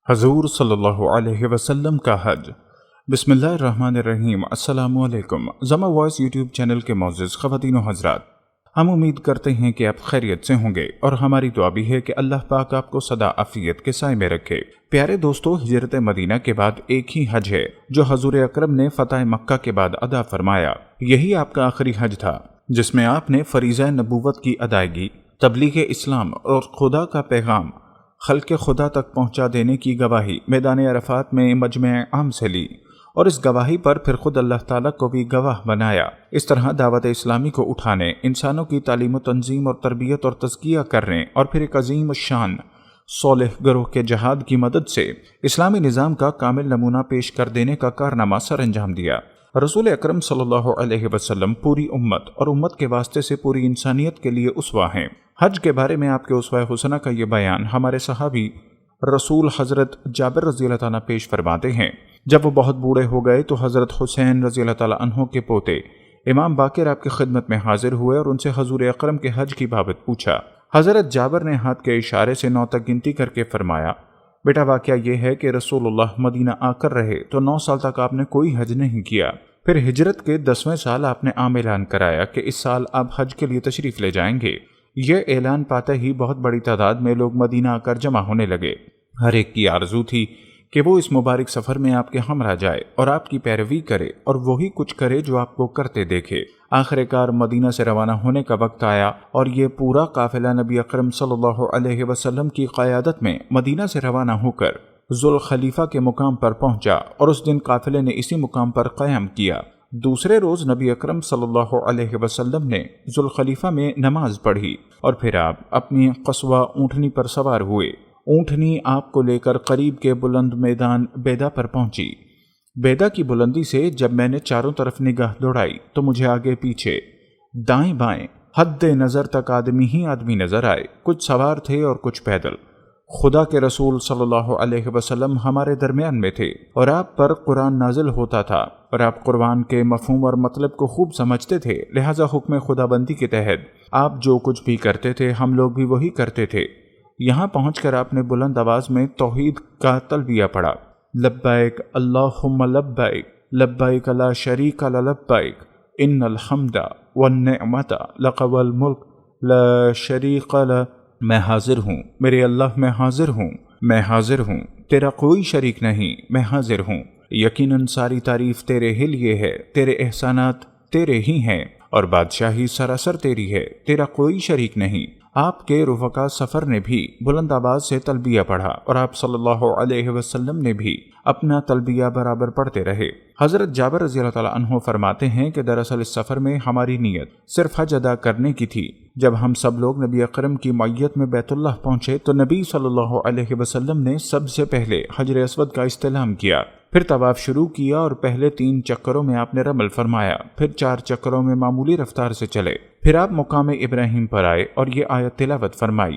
حضور صلی اللہ علیہ وسلم کا حج۔ بسم اللہ الرحمن الرحیم۔ السلام علیکم۔ زما وائس یوٹیوب چینل کے معزز خواتین و حضرات، ہم امید کرتے ہیں کہ آپ خیریت سے ہوں گے اور ہماری دعا بھی ہے کہ اللہ پاک آپ کو سدا عافیت کے سائے میں رکھے۔ پیارے دوستو، ہجرت مدینہ کے بعد ایک ہی حج ہے جو حضور اکرم نے فتح مکہ کے بعد ادا فرمایا۔ یہی آپ کا آخری حج تھا جس میں آپ نے فریضہ نبوت کی ادائیگی، تبلیغ اسلام اور خدا کا پیغام خلق خدا تک پہنچا دینے کی گواہی میدان عرفات میں مجمع عام سے لی، اور اس گواہی پر پھر خود اللہ تعالیٰ کو بھی گواہ بنایا۔ اس طرح دعوت اسلامی کو اٹھانے، انسانوں کی تعلیم و تنظیم اور تربیت اور تزکیہ کرنے، اور پھر ایک عظیم الشان صالح گروہ کے جہاد کی مدد سے اسلامی نظام کا کامل نمونہ پیش کر دینے کا کارنامہ سر انجام دیا۔ رسول اکرم صلی اللہ علیہ وسلم پوری امت اور امت کے واسطے سے پوری انسانیت کے لیے اسوہ ہیں۔ حج کے بارے میں آپ کے اسوہ حسنہ کا یہ بیان ہمارے صحابی رسول حضرت جابر رضی اللہ تعالیٰ پیش فرماتے ہیں۔ جب وہ بہت بوڑھے ہو گئے تو حضرت حسین رضی اللہ تعالیٰ عنہ کے پوتے امام باقر آپ کی خدمت میں حاضر ہوئے اور ان سے حضور اکرم کے حج کی بابت پوچھا۔ حضرت جابر نے ہاتھ کے اشارے سے 9 تک گنتی کر کے فرمایا، بیٹا واقعہ یہ ہے کہ رسول اللہ مدینہ آ کر رہے تو 9 سال تک آپ نے کوئی حج نہیں کیا۔ پھر ہجرت کے 10ویں سال آپ نے عام اعلان کرایا کہ اس سال آپ حج کے لیے تشریف لے جائیں گے۔ یہ اعلان پاتے ہی بہت بڑی تعداد میں لوگ مدینہ آ کر جمع ہونے لگے۔ ہر ایک کی آرزو تھی کہ وہ اس مبارک سفر میں آپ کے ہمراہ جائے اور آپ کی پیروی کرے اور وہی کچھ کرے جو آپ کو کرتے دیکھے۔ آخر کار مدینہ سے روانہ ہونے کا وقت آیا اور یہ پورا قافلہ نبی اکرم صلی اللہ علیہ وسلم کی قیادت میں مدینہ سے روانہ ہو کر ذوالخلیفہ کے مقام پر پہنچا، اور اس دن قافلے نے اسی مقام پر قیام کیا۔ دوسرے روز نبی اکرم صلی اللہ علیہ وسلم نے ذوالخلیفہ میں نماز پڑھی، اور پھر آپ اپنی قصوہ اونٹنی پر سوار ہوئے۔ اونٹنی آپ کو لے کر قریب کے بلند میدان بیدا پر پہنچی۔ بیدا کی بلندی سے جب میں نے چاروں طرف نگاہ دوڑائی تو مجھے آگے پیچھے، دائیں بائیں، حد نظر تک آدمی ہی آدمی نظر آئے۔ کچھ سوار تھے اور کچھ پیدل۔ خدا کے رسول صلی اللہ علیہ وسلم ہمارے درمیان میں تھے اور آپ پر قرآن نازل ہوتا تھا، اور آپ قرآن کے مفہوم اور مطلب کو خوب سمجھتے تھے، لہٰذا حکم خدا بندی کے تحت آپ جو کچھ بھی کرتے تھے ہم لوگ بھی وہی کرتے تھے۔ یہاں پہنچ کر آپ نے بلند آواز میں توحید کا تلبیہ پڑھا، لبیک اللہم لبیک، لبیک لا شریک لبیک، ان الحمد والنعمت لک والملک لا شریک لک۔ میں حاضر ہوں، میرے اللہ میں حاضر ہوں، میں حاضر ہوں، تیرا کوئی شریک نہیں، میں حاضر ہوں۔ یقیناً ساری تعریف تیرے ہی لیے ہے، تیرے احسانات تیرے ہی ہیں، اور بادشاہی سراسر تیری ہے، تیرا کوئی شریک نہیں۔ آپ کے رفقا سفر نے بھی بلند آواز سے تلبیہ پڑھا، اور آپ صلی اللہ علیہ وسلم نے بھی اپنا تلبیہ برابر پڑھتے رہے۔ حضرت جابر رضی اللہ تعالیٰ عنہ فرماتے ہیں کہ دراصل اس سفر میں ہماری نیت صرف حج ادا کرنے کی تھی۔ جب ہم سب لوگ نبی اکرم کی معیت میں بیت اللہ پہنچے تو نبی صلی اللہ علیہ وسلم نے سب سے پہلے حجر اسود کا استلام کیا، پھر طواف شروع کیا، اور پہلے 3 چکروں میں آپ نے رمل فرمایا، پھر 4 چکروں میں معمولی رفتار سے چلے، پھر آپ مقام ابراہیم پر آئے اور یہ آیت تلاوت فرمائی،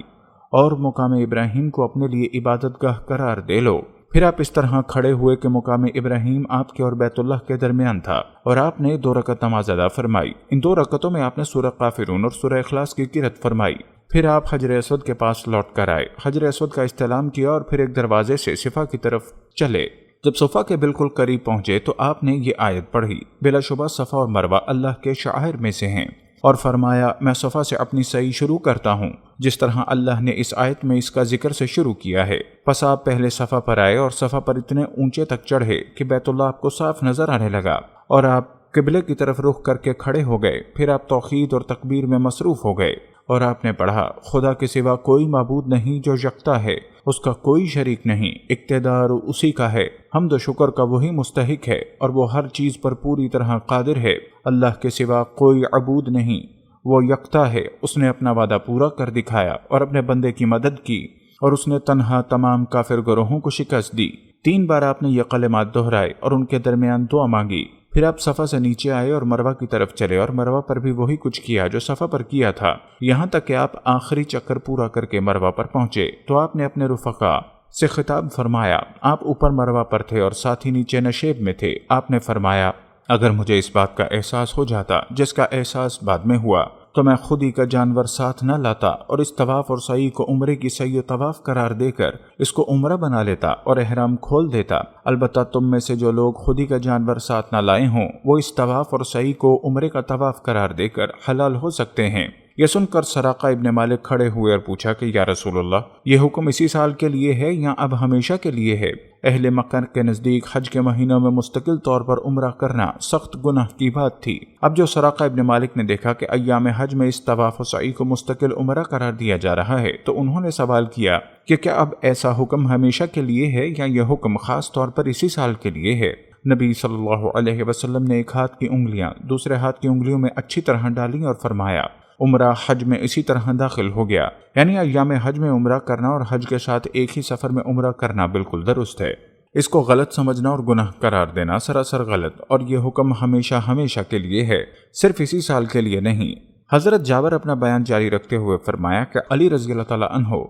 اور مقام ابراہیم کو اپنے لیے عبادت گاہ قرار دے لو۔ پھر آپ اس طرح کھڑے ہوئے کہ مقام ابراہیم آپ کے اور بیت اللہ کے درمیان تھا، اور آپ نے 2 رکعت نماز ادا فرمائی۔ ان 2 رکعتوں میں آپ نے سورہ کافرون اور سورہ اخلاص کی قرأت فرمائی۔ پھر آپ حجر اسود کے پاس لوٹ کر آئے، حجر اسود کا استلام کیا، اور پھر ایک دروازے سے صفا کی طرف چلے۔ جب صفا کے بالکل قریب پہنچے تو آپ نے یہ آیت پڑھی، بلا شبہ صفا اور مروہ اللہ کے شعائر میں سے ہیں، اور فرمایا میں صفا سے اپنی سعی شروع کرتا ہوں جس طرح اللہ نے اس آیت میں اس کا ذکر سے شروع کیا ہے۔ پس آپ پہلے صفا پر آئے اور صفا پر اتنے اونچے تک چڑھے کہ بیت اللہ آپ کو صاف نظر آنے لگا، اور آپ قبلے کی طرف رخ کر کے کھڑے ہو گئے۔ پھر آپ توحید اور تکبیر میں مصروف ہو گئے، اور آپ نے پڑھا، خدا کے سوا کوئی معبود نہیں جو یکتا ہے، اس کا کوئی شریک نہیں، اقتدار اسی کا ہے، حمد و شکر کا وہی مستحق ہے، اور وہ ہر چیز پر پوری طرح قادر ہے۔ اللہ کے سوا کوئی عبود نہیں، وہ یکتا ہے۔ اس نے اپنا وعدہ پورا کر دکھایا اور اپنے بندے کی مدد کی، اور اس نے تنہا تمام کافر گروہوں کو شکست دی۔ 3 بار آپ نے یہ کلمات دہرائے اور ان کے درمیان دعا مانگی۔ پھر آپ صفا سے نیچے آئے اور مروہ کی طرف چلے، اور مروہ پر بھی وہی کچھ کیا جو صفا پر کیا تھا، یہاں تک کہ آپ آخری چکر پورا کر کے مروہ پر پہنچے تو آپ نے اپنے رفقا سے خطاب فرمایا۔ آپ اوپر مروہ پر تھے اور ساتھ ہی نیچے نشیب میں تھے۔ آپ نے فرمایا، اگر مجھے اس بات کا احساس ہو جاتا جس کا احساس بعد میں ہوا تو میں خود ہی کا جانور ساتھ نہ لاتا اور اس طواف اور سعی کو عمرے کی سعی و طواف قرار دے کر اس کو عمرہ بنا لیتا اور احرام کھول دیتا۔ البتہ تم میں سے جو لوگ خود ہی کا جانور ساتھ نہ لائے ہوں وہ اس طواف اور سعی کو عمرے کا طواف قرار دے کر حلال ہو سکتے ہیں۔ یہ سن کر سراقہ ابن مالک کھڑے ہوئے اور پوچھا کہ یا رسول اللہ، یہ حکم اسی سال کے لیے ہے یا اب ہمیشہ کے لیے ہے؟ اہل مکہ کے نزدیک حج کے مہینوں میں مستقل طور پر عمرہ کرنا سخت گناہ کی بات تھی۔ اب جو سراقہ ابن مالک نے دیکھا کہ ایام حج میں اس طواف و سعی کو مستقل عمرہ قرار دیا جا رہا ہے تو انہوں نے سوال کیا کہ کیا اب ایسا حکم ہمیشہ کے لیے ہے یا یہ حکم خاص طور پر اسی سال کے لیے ہے؟ نبی صلی اللہ علیہ وسلم نے ایک ہاتھ کی انگلیاں دوسرے ہاتھ کی انگلیوں میں اچھی طرح ڈالیں اور فرمایا عمرہ حج میں اسی طرح داخل ہو گیا، یعنی ایام حج میں عمرہ کرنا اور حج کے ساتھ ایک ہی سفر میں عمرہ کرنا بالکل درست ہے۔ اس کو غلط سمجھنا اور گناہ قرار دینا سراسر غلط، اور یہ حکم ہمیشہ ہمیشہ کے لیے ہے، صرف اسی سال کے لیے نہیں۔ حضرت جابر اپنا بیان جاری رکھتے ہوئے فرمایا کہ علی رضی اللہ تعالیٰ عنہ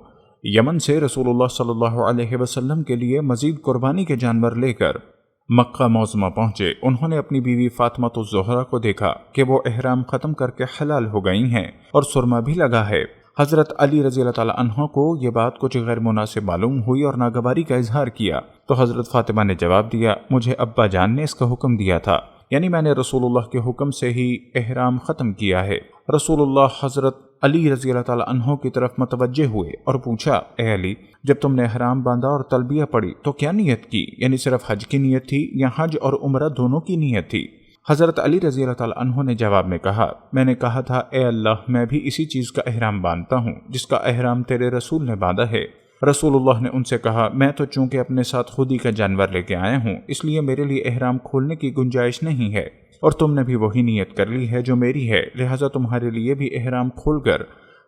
یمن سے رسول اللہ صلی اللہ علیہ وسلم کے لیے مزید قربانی کے جانور لے کر مکہ معظمہ پہنچے۔ انہوں نے اپنی بیوی فاطمہ الزہرا کو دیکھا کہ وہ احرام ختم کر کے حلال ہو گئی ہیں اور سرما بھی لگا ہے۔ حضرت علی رضی اللہ تعالیٰ عنہ کو یہ بات کچھ غیر مناسب معلوم ہوئی اور ناگواری کا اظہار کیا، تو حضرت فاطمہ نے جواب دیا مجھے ابا جان نے اس کا حکم دیا تھا، یعنی میں نے رسول اللہ کے حکم سے ہی احرام ختم کیا ہے۔ رسول اللہ حضرت علی رضی اللہ تعالیٰ عنہ کی طرف متوجہ ہوئے اور پوچھا اے علی، جب تم نے احرام باندھا اور تلبیہ پڑھی تو کیا نیت کی؟ یعنی صرف حج کی نیت تھی یا حج اور عمرہ دونوں کی نیت تھی؟ حضرت علی رضی اللہ تعالیٰ عنہ نے جواب میں کہا میں نے کہا تھا اے اللہ میں بھی اسی چیز کا احرام باندھتا ہوں جس کا احرام تیرے رسول نے باندھا ہے۔ رسول اللہ نے ان سے کہا میں تو چونکہ اپنے ساتھ خود ہی کا جانور لے کے آیا ہوں اس لیے میرے لیے احرام کھولنے کی گنجائش نہیں ہے، اور تم نے بھی وہی نیت کر لی ہے جو میری ہے، لہٰذا تمہارے لیے بھی احرام کھول کر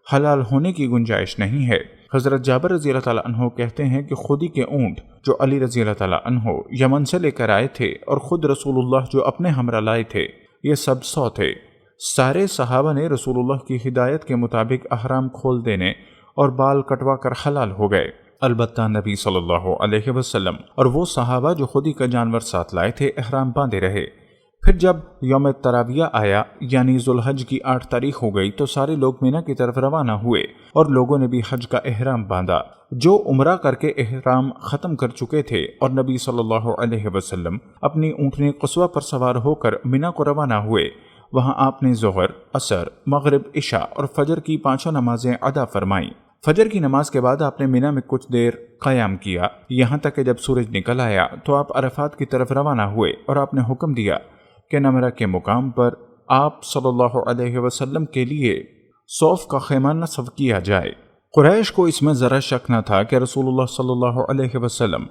حلال ہونے کی گنجائش نہیں ہے۔ حضرت جابر رضی اللہ تعالیٰ عنہ کہتے ہیں کہ خود ہی کے اونٹ جو علی رضی اللہ تعالیٰ عنہ یمن سے لے کر آئے تھے اور خود رسول اللہ جو اپنے ہمراہ لائے تھے یہ سب 100 تھے۔ سارے صحابہ نے رسول اللہ کی ہدایت کے مطابق احرام کھول دینے اور بال کٹوا کر حلال ہو گئے، البتہ نبی صلی اللہ علیہ وسلم اور وہ صحابہ جو خود ہی کا جانور ساتھ لائے تھے احرام باندھے رہے۔ پھر جب یوم تراویہ آیا یعنی ذوالحج کی 8 تاریخ ہو گئی تو سارے لوگ مینا کی طرف روانہ ہوئے اور لوگوں نے بھی حج کا احرام باندھا۔ جو عمرہ کر کے احرام ختم کر چکے تھے اور نبی صلی اللہ علیہ وسلم اپنی اونٹنی قصوہ پر سوار ہو کر مینا کو روانہ ہوئے، وہاں آپ نے ظہر، عصر، مغرب، عشاء اور فجر کی 5 نمازیں ادا فرمائیں۔ فجر کی نماز کے بعد آپ نے مینا میں کچھ دیر قیام کیا، یہاں تک کہ جب سورج نکل آیا تو آپ عرفات کی طرف روانہ ہوئے اور آپ نے حکم دیا کہ نمرہ کے مقام پر آپ صلی اللہ علیہ وسلم کے لیے صوف کا خیمہ نصب کیا جائے۔ قریش کو اس میں ذرا شک نہ تھا کہ رسول اللہ صلی اللہ علیہ وسلم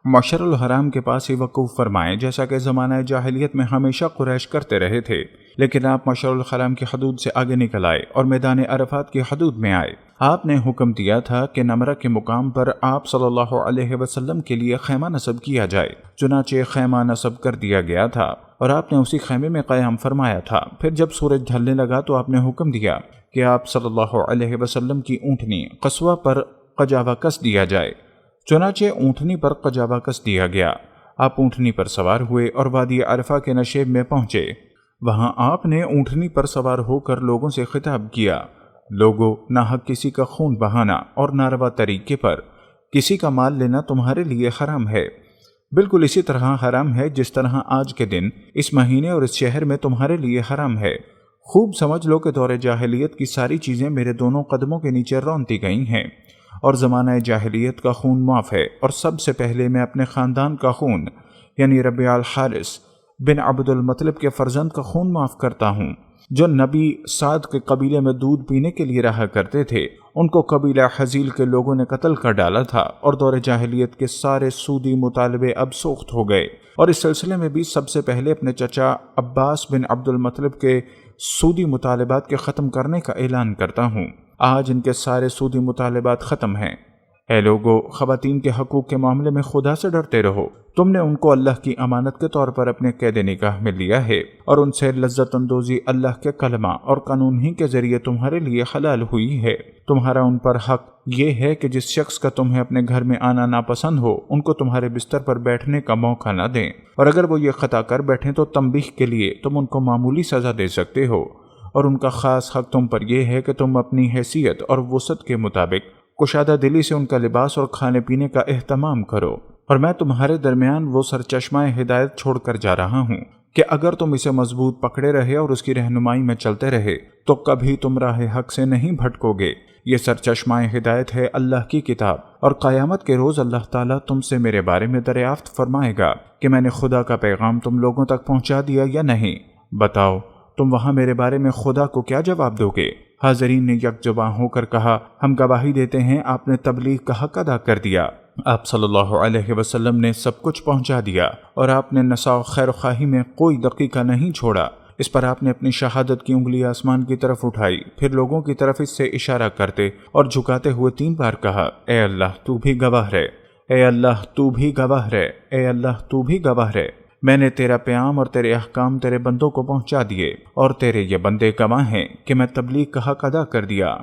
مشعر الحرام کے پاس ہی وقوف فرمائیں، جیسا کہ زمانہ جاہلیت میں ہمیشہ قریش کرتے رہے تھے، لیکن آپ مشعر الحرام کی حدود سے آگے نکل آئے اور میدان عرفات کی حدود میں آئے۔ آپ نے حکم دیا تھا کہ نمرہ کے مقام پر آپ صلی اللہ علیہ وسلم کے لیے خیمہ نصب کیا جائے، چنانچہ خیمہ نصب کر دیا گیا تھا اور آپ نے اسی خیمے میں قیام فرمایا تھا۔ پھر جب سورج ڈھلنے لگا تو آپ نے حکم دیا کہ آپ صلی اللہ علیہ وسلم کی اونٹنی قصوہ پر قجاوہ کس دیا جائے، چنانچہ اونٹنی پر قجاوہ کس دیا گیا۔ آپ اونٹنی پر سوار ہوئے اور وادی عرفہ کے نشیب میں پہنچے۔ وہاں آپ نے اونٹنی پر سوار ہو کر لوگوں سے خطاب کیا، لوگو ناحق کسی کا خون بہانا اور ناروا طریقے پر کسی کا مال لینا تمہارے لیے حرام ہے، بالکل اسی طرح حرام ہے جس طرح آج کے دن اس مہینے اور اس شہر میں تمہارے لیے حرام ہے۔ خوب سمجھ لو کہ دور جاہلیت کی ساری چیزیں میرے دونوں قدموں کے نیچے رونتی گئی ہیں، اور زمانہ جاہلیت کا خون معاف ہے، اور سب سے پہلے میں اپنے خاندان کا خون یعنی ربیع الحارث بن عبد المطلب کے فرزند کا خون معاف کرتا ہوں، جو نبی سعد کے قبیلے میں دودھ پینے کے لیے رہا کرتے تھے۔ ان کو قبیلہ حزیل کے لوگوں نے قتل کر ڈالا تھا، اور دور جاہلیت کے سارے سودی مطالبے اب سوخت ہو گئے، اور اس سلسلے میں بھی سب سے پہلے اپنے چچا عباس بن عبد المطلب کے سودی مطالبات کے ختم کرنے کا اعلان کرتا ہوں۔ آج ان کے سارے سودی مطالبات ختم ہیں۔ اے لوگو، خواتین کے حقوق کے معاملے میں خدا سے ڈرتے رہو۔ تم نے ان کو اللہ کی امانت کے طور پر اپنے قید نکاح میں لیا ہے، اور ان سے لذت اندوزی اللہ کے کلمہ اور قانون ہی کے ذریعے تمہارے لیے حلال ہوئی ہے۔ تمہارا ان پر حق یہ ہے کہ جس شخص کا تمہیں اپنے گھر میں آنا ناپسند ہو ان کو تمہارے بستر پر بیٹھنے کا موقع نہ دیں، اور اگر وہ یہ خطا کر بیٹھیں تو تنبیہ کے لیے تم ان کو معمولی سزا دے سکتے ہو۔ اور ان کا خاص حق تم پر یہ ہے کہ تم اپنی حیثیت اور وسعت کے مطابق کشادہ دلی سے ان کا لباس اور کھانے پینے کا اہتمام کرو، اور میں تمہارے درمیان وہ سرچشمہ ہدایت چھوڑ کر جا رہا ہوں کہ اگر تم اسے مضبوط پکڑے رہے اور اس کی رہنمائی میں چلتے رہے تو کبھی تم راہ حق سے نہیں بھٹکو گے۔ یہ سرچشمہ ہدایت ہے اللہ کی کتاب، اور قیامت کے روز اللہ تعالیٰ تم سے میرے بارے میں دریافت فرمائے گا کہ میں نے خدا کا پیغام تم لوگوں تک پہنچا دیا یا نہیں۔ بتاؤ تم وہاں میرے بارے میں خدا کو کیا جواب دو گے؟ حاضرین نے یک جباں ہو کر کہا، ہم گواہی دیتے ہیں آپ نے تبلیغ کا حق ادا کر دیا، آپ صلی اللہ علیہ وسلم نے سب کچھ پہنچا دیا، اور آپ نے نساء و خیر و خواہی میں کوئی دقیقہ نہیں چھوڑا۔ اس پر آپ نے اپنی شہادت کی انگلی آسمان کی طرف اٹھائی، پھر لوگوں کی طرف اس سے اشارہ کرتے اور جھکاتے ہوئے 3 بار کہا، اے اللہ تو بھی گواہ رہے، اے اللہ تو بھی گواہ رہے، اے اللہ تو بھی گواہ رہے، میں نے تیرا پیام اور تیرے احکام تیرے بندوں کو پہنچا دیے، اور تیرے یہ بندے گواہ ہیں کہ میں تبلیغ کا حق ادا کر دیا۔